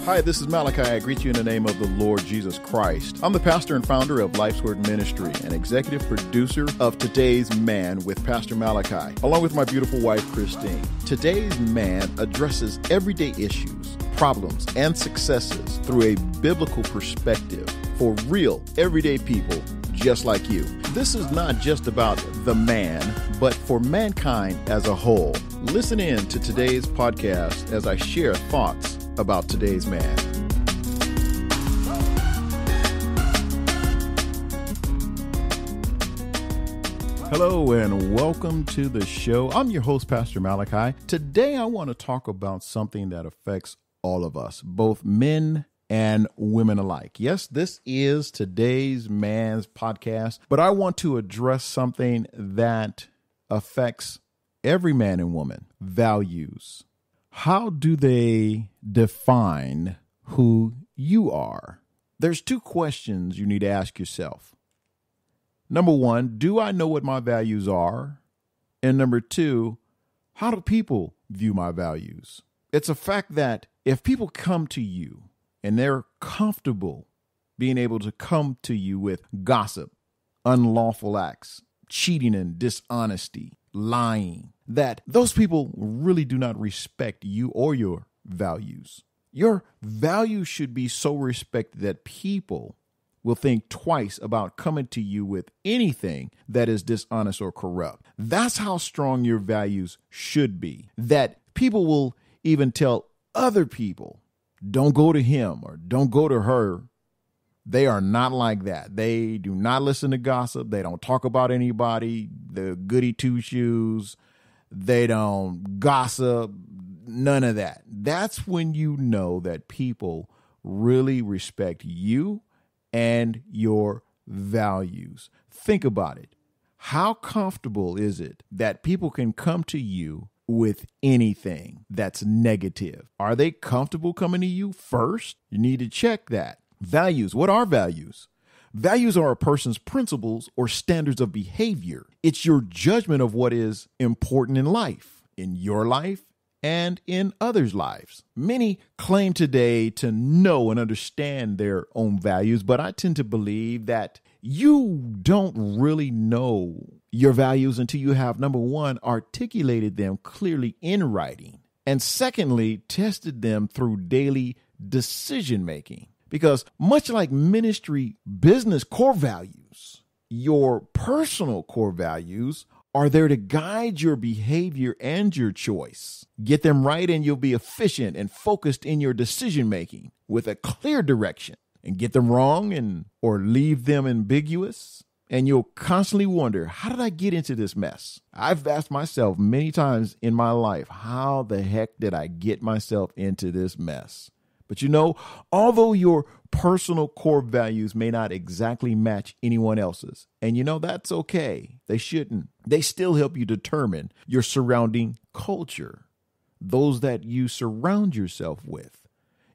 Hi, this is Malachi. I greet you in the name of the Lord Jesus Christ. I'm the pastor and founder of Life's Word Ministry and executive producer of Today's Man with Pastor Malachi, along with my beautiful wife, Christine. Today's Man addresses everyday issues, problems, and successes through a biblical perspective for real, everyday people just like you. This is not just about the man, but for mankind as a whole. Listen in to today's podcast as I share thoughts about today's man. Hello and welcome to the show. I'm your host, Pastor Malachi. Today I want to talk about something that affects all of us, both men and women alike. Yes, this is Today's Man's podcast, but I want to address something that affects every man and woman: values. How do they define who you are? There's two questions you need to ask yourself. Number one, do I know what my values are? And number two, how do people view my values? It's a fact that if people come to you and they're comfortable being able to come to you with gossip, unlawful acts, cheating and dishonesty, lying, that those people really do not respect you or your values. Your values should be so respected that people will think twice about coming to you with anything that is dishonest or corrupt. That's how strong your values should be, that people will even tell other people, don't go to him or don't go to her. They are not like that. They do not listen to gossip. They don't talk about anybody, the goody two shoes. They don't gossip, none of that. That's when you know that people really respect you and your values. Think about it. How comfortable is it that people can come to you with anything that's negative? Are they comfortable coming to you first? You need to check that. Values. What are values? Values are a person's principles or standards of behavior. It's your judgment of what is important in life, in your life, and in others' lives. Many claim today to know and understand their own values, but I tend to believe that you don't really know your values until you have, number one, articulated them clearly in writing, and secondly, tested them through daily decision making. Because much like ministry business core values, your personal core values are there to guide your behavior and your choice. Get them right and you'll be efficient and focused in your decision making with a clear direction. And get them wrong or leave them ambiguous, and you'll constantly wonder, how did I get into this mess? I've asked myself many times in my life, how the heck did I get myself into this mess? But you know, although your personal core values may not exactly match anyone else's, and you know, that's okay. They shouldn't. They still help you determine your surrounding culture, those that you surround yourself with,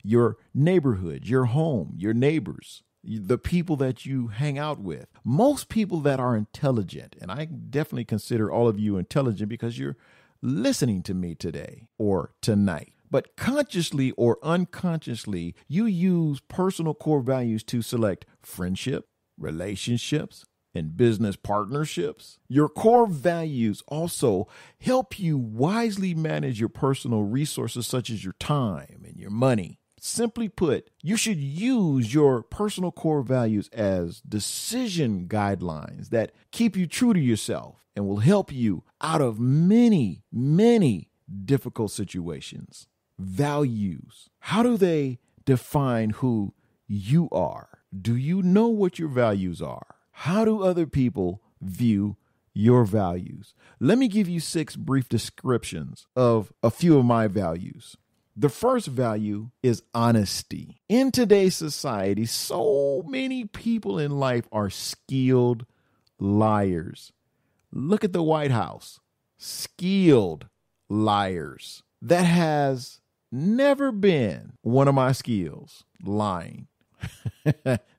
your neighborhood, your home, your neighbors, the people that you hang out with. Most people that are intelligent, and I definitely consider all of you intelligent because you're listening to me today or tonight. But consciously or unconsciously, you use personal core values to select friendship, relationships, and business partnerships. Your core values also help you wisely manage your personal resources, such as your time and your money. Simply put, you should use your personal core values as decision guidelines that keep you true to yourself and will help you out of many, many difficult situations. Values. How do they define who you are? Do you know what your values are? How do other people view your values? Let me give you 6 brief descriptions of a few of my values. The first value is honesty. In today's society, so many people in life are skilled liars. Look at the White House. Skilled liars. That has never been one of my skills, lying.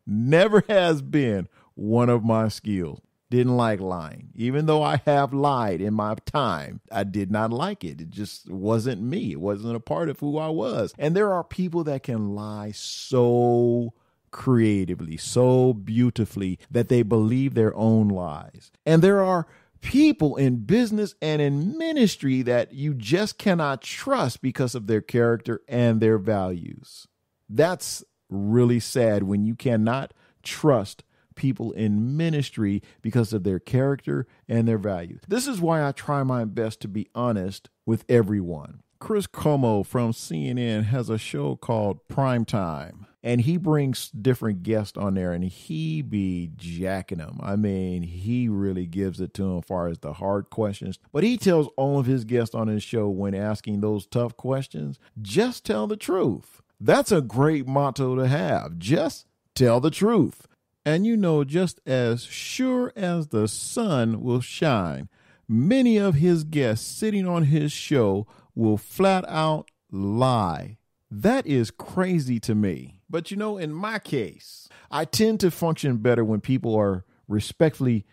Never has been one of my skills. didn't like lying. Even though I have lied in my time, I did not like it. It just wasn't me. It wasn't a part of who I was. And there are people that can lie so creatively, so beautifully that they believe their own lies. And there are people in business and in ministry that you just cannot trust because of their character and their values. That's really sad when you cannot trust people in ministry because of their character and their values. This is why I try my best to be honest with everyone. Chris Como from CNN has a show called Primetime, and he brings different guests on there, and he be jacking them. I mean, he really gives it to them as far as the hard questions. But he tells all of his guests on his show when asking those tough questions, just tell the truth. That's a great motto to have. Just tell the truth. And you know, just as sure as the sun will shine, many of his guests sitting on his show will flat out lie. That is crazy to me. But you know, in my case, I tend to function better when people are respectfully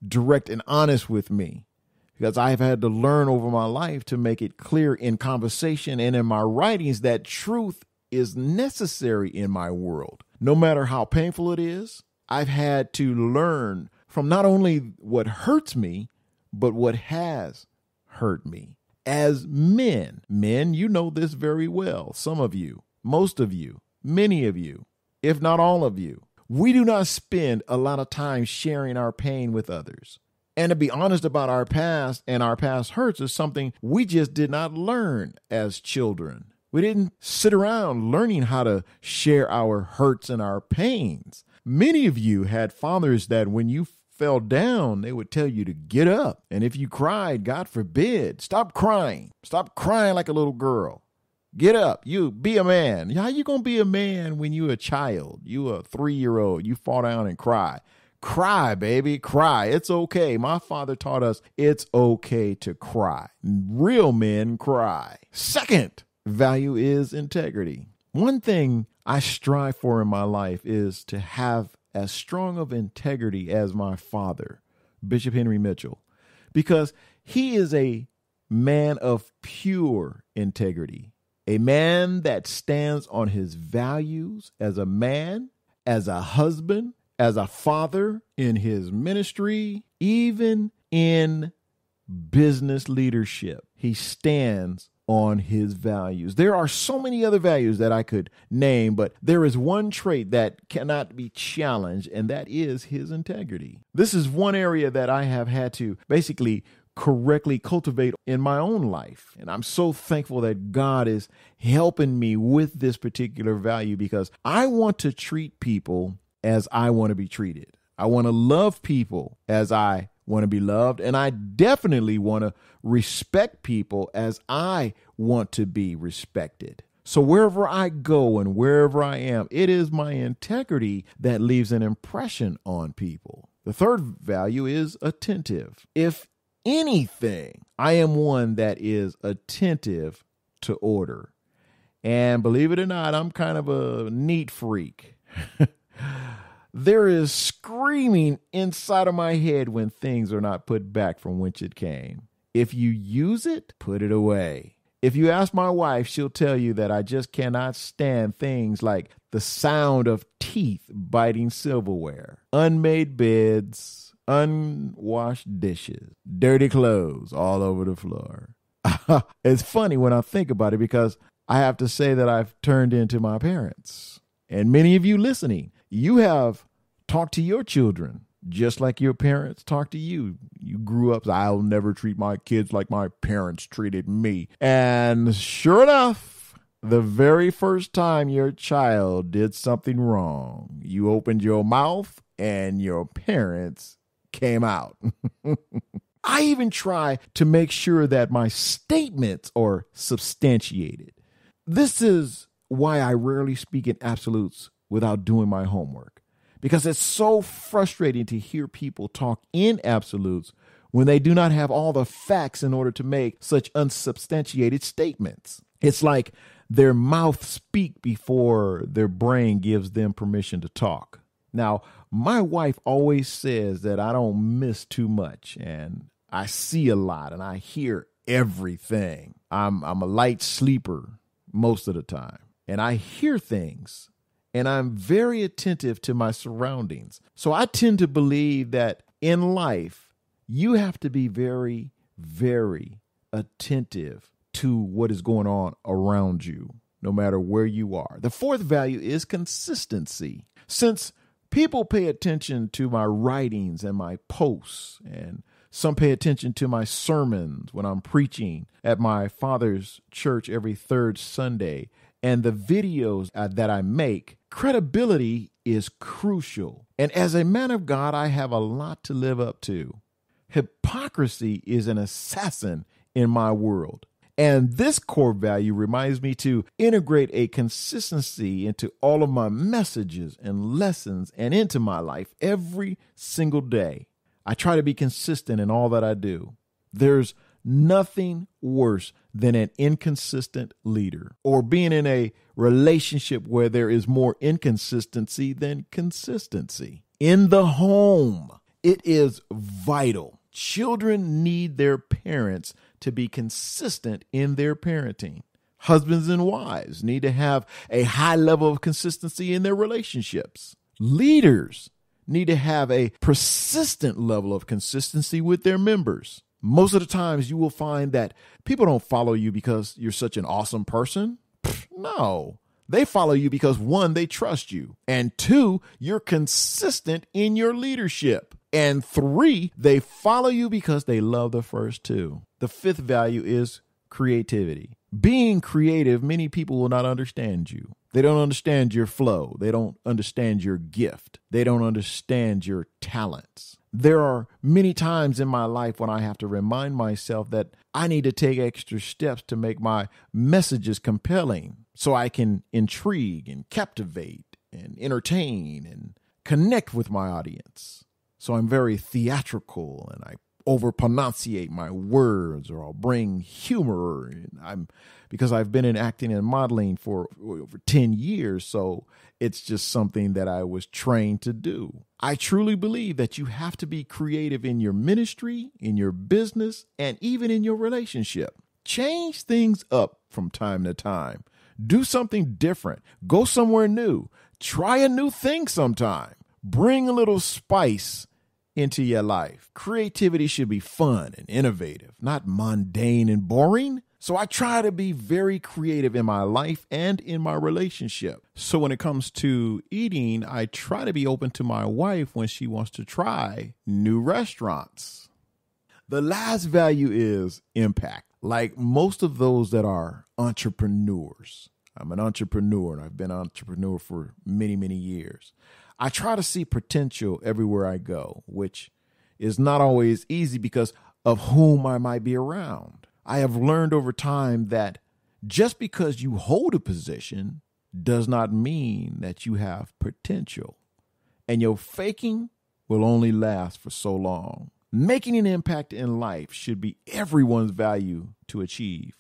direct and honest with me, because I've had to learn over my life to make it clear in conversation and in my writings that truth is necessary in my world. No matter how painful it is, I've had to learn from not only what hurts me, but what has hurt me. As men, you know this very well. Some of you, most of you, many of you, if not all of you, we do not spend a lot of time sharing our pain with others. And to be honest about our past and our past hurts is something we just did not learn as children. We didn't sit around learning how to share our hurts and our pains. Many of you had fathers that when you fell down, they would tell you to get up. And if you cried, God forbid, stop crying. Stop crying like a little girl. Get up. You be a man. How you going to be a man when you a child? You a 3-year-old. You fall down and cry. Cry, baby, cry. It's okay. My father taught us it's okay to cry. Real men cry. Second value is integrity. One thing I strive for in my life is to have as strong of integrity as my father, Bishop Henry Mitchell, because he is a man of pure integrity, a man that stands on his values as a man, as a husband, as a father, in his ministry, even in business leadership. He stands on his values. There are so many other values that I could name, but there is one trait that cannot be challenged, and that is his integrity. This is one area that I have had to basically correctly cultivate in my own life. And I'm so thankful that God is helping me with this particular value, because I want to treat people as I want to be treated. I want to love people as I want to be loved, and I definitely want to respect people as I want to be respected. So wherever I go and wherever I am, it is my integrity that leaves an impression on people. The third value is attentive. If anything, I am one that is attentive to order. And believe it or not, I'm kind of a neat freak. There is screaming inside of my head when things are not put back from whence it came. If you use it, put it away. If you ask my wife, she'll tell you that I just cannot stand things like the sound of teeth biting silverware, unmade beds, unwashed dishes, dirty clothes all over the floor. It's funny when I think about it, because I have to say that I've turned into my parents. And many of you listening, you have talked to your children just like your parents talk to you. You grew up, I'll never treat my kids like my parents treated me. And sure enough, the very first time your child did something wrong, you opened your mouth and your parents came out. I even try to make sure that my statements are substantiated. This is why I rarely speak in absolutes without doing my homework, because it's so frustrating to hear people talk in absolutes when they do not have all the facts in order to make such unsubstantiated statements. It's like their mouth speak before their brain gives them permission to talk. Now, my wife always says that I don't miss too much, and I see a lot and I hear everything. I'm a light sleeper most of the time, and I hear things, and I'm very attentive to my surroundings. So I tend to believe that in life, you have to be very, very attentive to what is going on around you, no matter where you are. The fourth value is consistency. Since people pay attention to my writings and my posts, and some pay attention to my sermons when I'm preaching at my father's church every third Sunday, and the videos that I make, credibility is crucial. And as a man of God, I have a lot to live up to. Hypocrisy is an assassin in my world. And this core value reminds me to integrate a consistency into all of my messages and lessons and into my life every single day. I try to be consistent in all that I do. There's nothing worse than an inconsistent leader, or being in a relationship where there is more inconsistency than consistency. In the home, it is vital. Children need their parents to be consistent in their parenting. Husbands and wives need to have a high level of consistency in their relationships. Leaders need to have a persistent level of consistency with their members. Most of the times you will find that people don't follow you because you're such an awesome person. No, they follow you because, one, they trust you, and two, you're consistent in your leadership. And three, they follow you because they love the first two. The fifth value is creativity. Being creative, many people will not understand you. They don't understand your flow. They don't understand your gift. They don't understand your talents. There are many times in my life when I have to remind myself that I need to take extra steps to make my messages compelling so I can intrigue and captivate and entertain and connect with my audience. So I'm very theatrical, and I over-pronunciate my words, or I'll bring humor. Because I've been in acting and modeling for over 10 years, so it's just something that I was trained to do. I truly believe that you have to be creative in your ministry, in your business, and even in your relationship. Change things up from time to time. Do something different. Go somewhere new. Try a new thing sometime. Bring a little spice into your life. Creativity should be fun and innovative, not mundane and boring. So I try to be very creative in my life and in my relationship. So when it comes to eating, I try to be open to my wife when she wants to try new restaurants. The last value is impact. Like most of those that are entrepreneurs, I'm an entrepreneur, and I've been an entrepreneur for many, many years. I try to see potential everywhere I go, which is not always easy because of whom I might be around. I have learned over time that just because you hold a position does not mean that you have potential. And your faking will only last for so long. Making an impact in life should be everyone's value to achieve.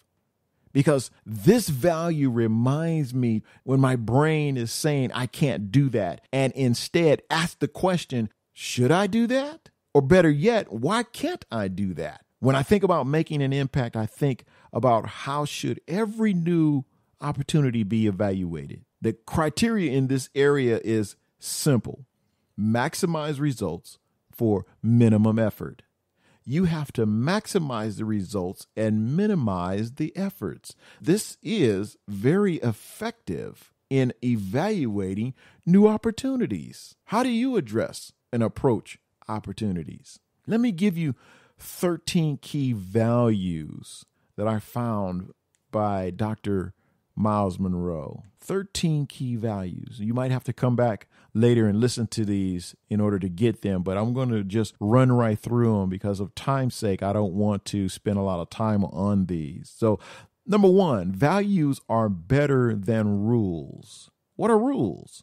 Because this value reminds me when my brain is saying I can't do that, and instead ask the question, should I do that? Or better yet, why can't I do that? When I think about making an impact, I think about how should every new opportunity be evaluated. The criteria in this area is simple. Maximize results for minimum effort. You have to maximize the results and minimize the efforts. This is very effective in evaluating new opportunities. How do you address and approach opportunities? Let me give you 13 key values that I found by Dr. Myles Munroe. 13 key values. You might have to come back later and listen to these in order to get them, but I'm going to just run right through them because of time's sake. I don't want to spend a lot of time on these. So, number one, values are better than rules. What are rules?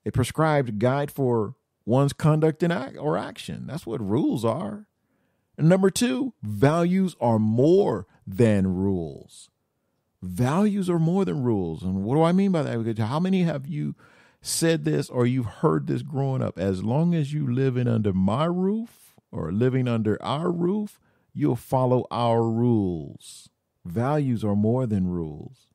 A prescribed guide for one's conduct or action. That's what rules are. And number two, values are more than rules. Values are more than rules. And what do I mean by that? Because how many have you said this or you've heard this growing up. As long as you living under my roof or living under our roof, you'll follow our rules. Values are more than rules.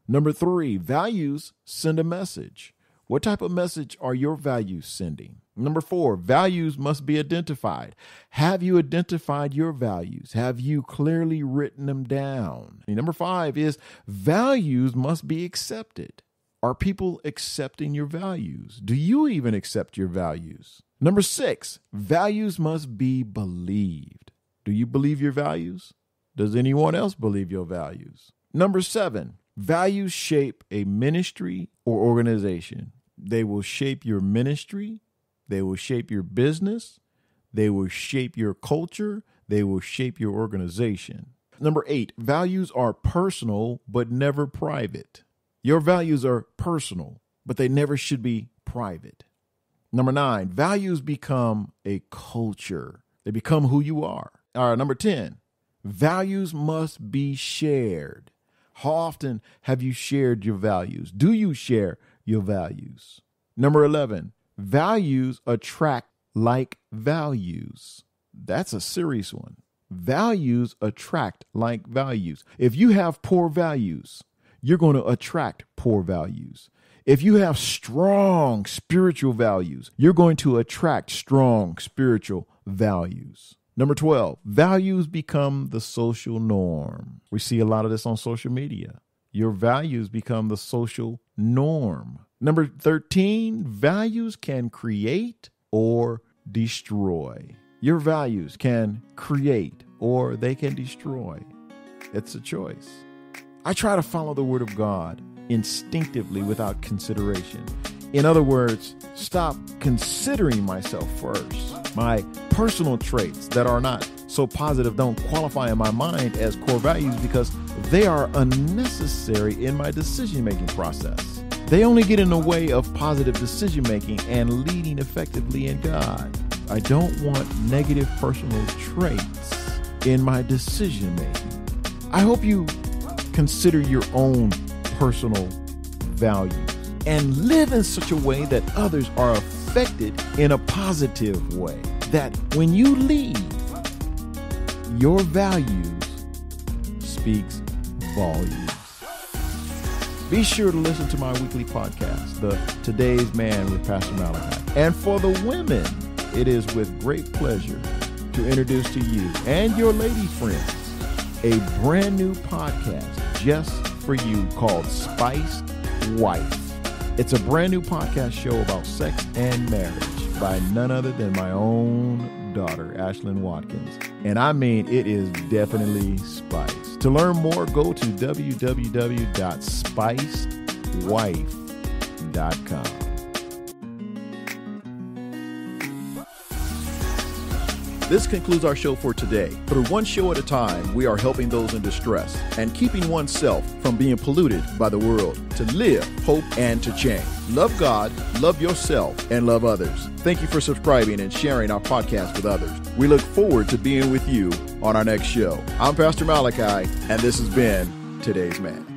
Number 3, values send a message. What type of message are your values sending? Number 4, values must be identified. Have you identified your values? Have you clearly written them down? And number 5 is values must be accepted. Are people accepting your values? Do you even accept your values? Number 6, values must be believed. Do you believe your values? Does anyone else believe your values? Number 7, values shape a ministry or organization. They will shape your ministry. They will shape your business. They will shape your culture. They will shape your organization. Number 8, values are personal, but never private. Your values are personal, but they never should be private. Number 9, values become a culture. They become who you are. All right, number 10, values must be shared. How often have you shared your values? Do you share your values? Number 11, values attract like values. That's a serious one. Values attract like values. If you have poor values, you're going to attract poor values. If you have strong spiritual values, you're going to attract strong spiritual values. Number 12, values become the social norm. We see a lot of this on social media. Your values become the social norm. Number 13, values can create or destroy. Your values can create or they can destroy. It's a choice. I try to follow the word of God instinctively without consideration. In other words, stop considering myself first. My personal traits that are not so positive don't qualify in my mind as core values because they are unnecessary in my decision-making process. They only get in the way of positive decision-making and leading effectively in God. I don't want negative personal traits in my decision-making. I hope you consider your own personal values and live in such a way that others are affected in a positive way. That when you leave, your values speaks volumes. Be sure to listen to my weekly podcast, the Today's Man with Pastor Malachi. And for the women, it is with great pleasure to introduce to you and your lady friends a brand new podcast just for you called Spiced Wife. It's a brand new podcast show about sex and marriage by none other than my own daughter, Ashlyn Watkins. And I mean, it is definitely spiced. To learn more, go to www.spicedwife.com. This concludes our show for today. Through one show at a time, we are helping those in distress and keeping oneself from being polluted by the world to live, hope, and to change. Love God, love yourself, and love others. Thank you for subscribing and sharing our podcast with others. We look forward to being with you on our next show. I'm Pastor Malachi, and this has been Today's Man.